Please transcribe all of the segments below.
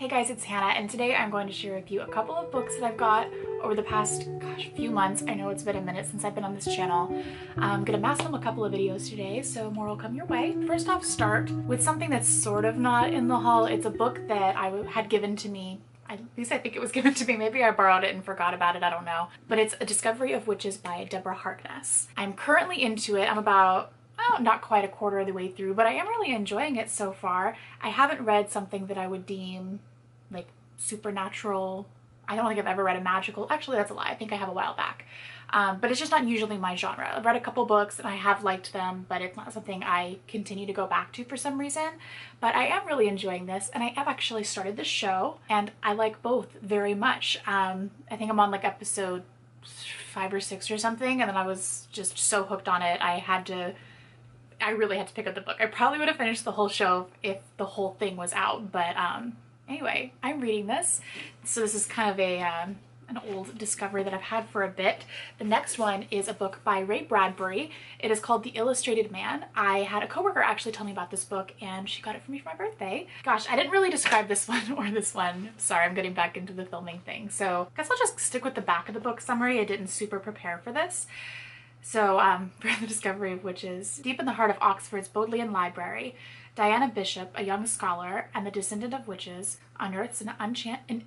Hey guys, it's Hannah, and today I'm going to share with you a couple of books that I've got over the past, few months. I know it's been a minute since I've been on this channel. I'm gonna mass film a couple of videos today, so more will come your way. First off, start with something that's sort of not in the haul. It's a book that I had given to me. At least I think it was given to me. Maybe I borrowed it and forgot about it, I don't know. But it's A Discovery of Witches by Deborah Harkness. I'm currently into it. I'm about not quite a quarter of the way through, but I am really enjoying it so far. I haven't read something that I would deem like supernatural. I don't think I've ever read a magical, actually that's a lie, I think I have a while back. But it's just not usually my genre. I've read a couple books and I have liked them, but it's not something I continue to go back to for some reason. But I am really enjoying this, and I have actually started the show, and I like both very much. I think I'm on like episode 5 or 6 or something, and then I was just so hooked on it, I really had to pick up the book. I probably would have finished the whole show if the whole thing was out, but anyway, I'm reading this. So this is kind of an old discovery that I've had for a bit. The next one is a book by Ray Bradbury. It is called The Illustrated Man. I had a coworker actually tell me about this book, and she got it for me for my birthday. Gosh, I didn't really describe this one or this one. Sorry, I'm getting back into the filming thing. So I guess I'll just stick with the back of the book summary. I didn't super prepare for this. So, for The Discovery of Witches, deep in the heart of Oxford's Bodleian Library, Diana Bishop, a young scholar and the descendant of witches, unearths an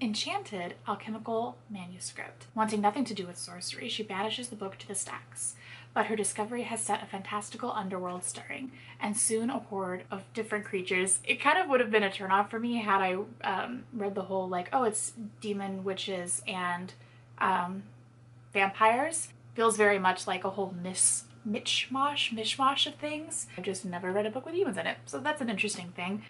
enchanted alchemical manuscript. Wanting nothing to do with sorcery, she banishes the book to the stacks. But her discovery has set a fantastical underworld stirring, and soon a horde of different creatures. It kind of would have been a turnoff for me had I read the whole, like, oh, it's demon witches and vampires. Feels very much like a whole mishmash of things. I've just never read a book with humans in it, so that's an interesting thing.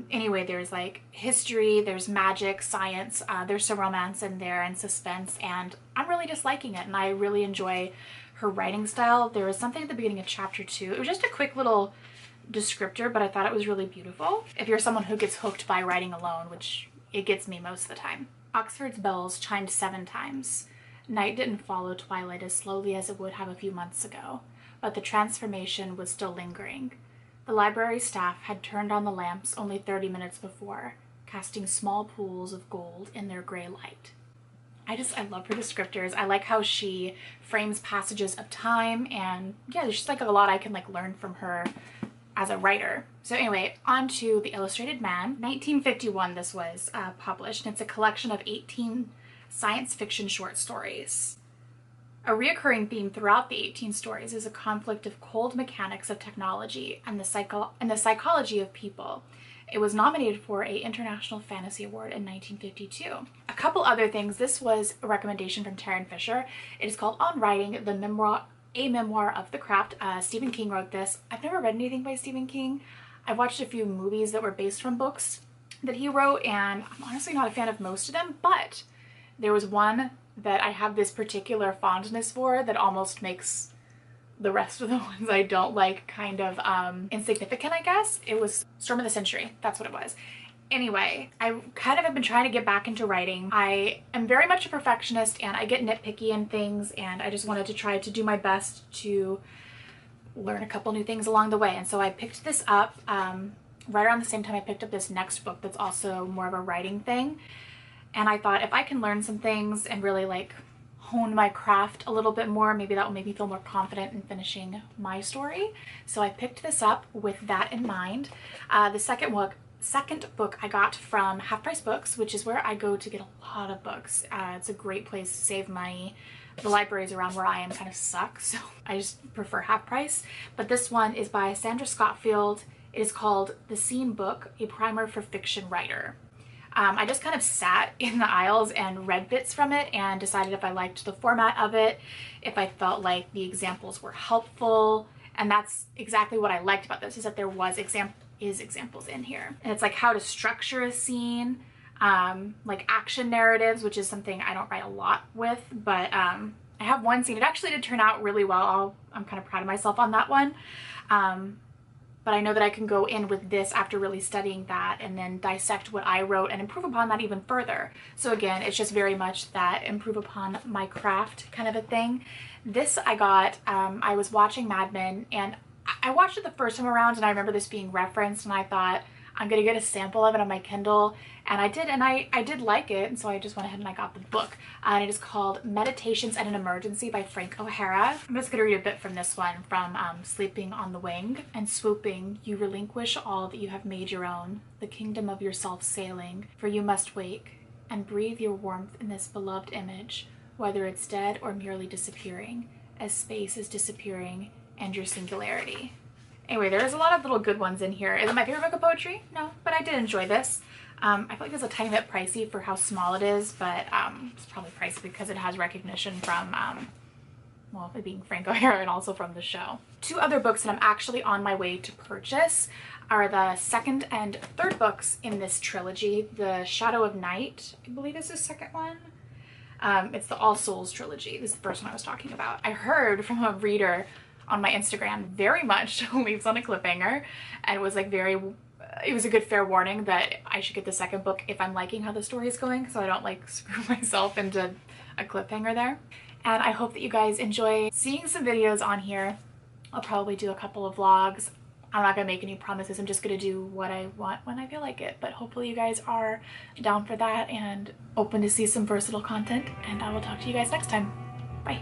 Anyway, there's like history, there's magic, science, there's some romance in there and suspense, and I'm really just liking it, and I really enjoy her writing style. There was something at the beginning of chapter 2. It was just a quick little descriptor, but I thought it was really beautiful. If you're someone who gets hooked by writing alone, which it gets me most of the time. Oxford's bells chimed 7 times. Night didn't follow twilight as slowly as it would have a few months ago, but the transformation was still lingering. The library staff had turned on the lamps only 30 minutes before, casting small pools of gold in their gray light. I love her descriptors. I like how she frames passages of time, and yeah, there's just like a lot I can like learn from her as a writer. So anyway, on to The Illustrated Man. 1951 this was published, and it's a collection of 18 science fiction short stories. A reoccurring theme throughout the 18 stories is a conflict of cold mechanics of technology and the psychology of people. It was nominated for an International Fantasy Award in 1952. A couple other things. This was a recommendation from Taryn Fisher. It is called On Writing, a Memoir of the Craft. Stephen King wrote this. I've never read anything by Stephen King. I've watched a few movies that were based from books that he wrote, and I'm honestly not a fan of most of them, but there was one that I have this particular fondness for that almost makes the rest of the ones I don't like kind of insignificant, I guess. It was Storm of the Century. That's what it was. Anyway, I kind of have been trying to get back into writing. I am very much a perfectionist, and I get nitpicky in things, and I just wanted to try to do my best to learn a couple new things along the way. And so I picked this up right around the same time I picked up this next book that's also more of a writing thing. And I thought if I can learn some things and really like hone my craft a little bit more, maybe that will make me feel more confident in finishing my story. So I picked this up with that in mind. The second book I got from Half Price Books, which is where I go to get a lot of books. It's a great place to save money. The libraries around where I am kind of suck, so I just prefer Half Price. But this one is by Sandra Scottfield. It is called The Scene Book, a Primer for Fiction Writer. I just kind of sat in the aisles and read bits from it and decided if I liked the format of it, if I felt like the examples were helpful. And that's exactly what I liked about this, is that there was examples in here. And it's like how to structure a scene, like action narratives, which is something I don't write a lot with, but I have one scene. It actually did turn out really well. I'm kind of proud of myself on that one. But I know that I can go in with this after really studying that and then dissect what I wrote and improve upon that even further. So again, it's just very much that improve upon my craft kind of a thing. This I got, I was watching Mad Men, and I watched it the first time around, and I remember this being referenced, and I thought, I'm gonna get a sample of it on my Kindle, and I did like it, and so I just went ahead and I got the book. And it is called Meditations at an Emergency by Frank O'Hara. I'm just gonna read a bit from this one, from Sleeping on the Wing. And swooping, you relinquish all that you have made your own, the kingdom of yourself sailing, for you must wake and breathe your warmth in this beloved image, whether it's dead or merely disappearing, as space is disappearing and your singularity. Anyway, there's a lot of little good ones in here. Is it my favorite book of poetry? No, but I did enjoy this. I feel like it's a tiny bit pricey for how small it is, but it's probably pricey because it has recognition from, well, it being Frank O'Hara and also from the show. Two other books that I'm actually on my way to purchase are the second and third books in this trilogy. The Shadow of Night, I believe, is the second one. It's the All Souls trilogy. This is the first one I was talking about. I heard from a reader on my Instagram very much leaves on a cliffhanger, and was like it was a good fair warning that I should get the second book if I'm liking how the story is going, so I don't like screw myself into a cliffhanger there. And I hope that you guys enjoy seeing some videos on here. I'll probably do a couple of vlogs. I'm not gonna make any promises. I'm just gonna do what I want when I feel like it, but hopefully you guys are down for that and open to see some versatile content, and I will talk to you guys next time. Bye.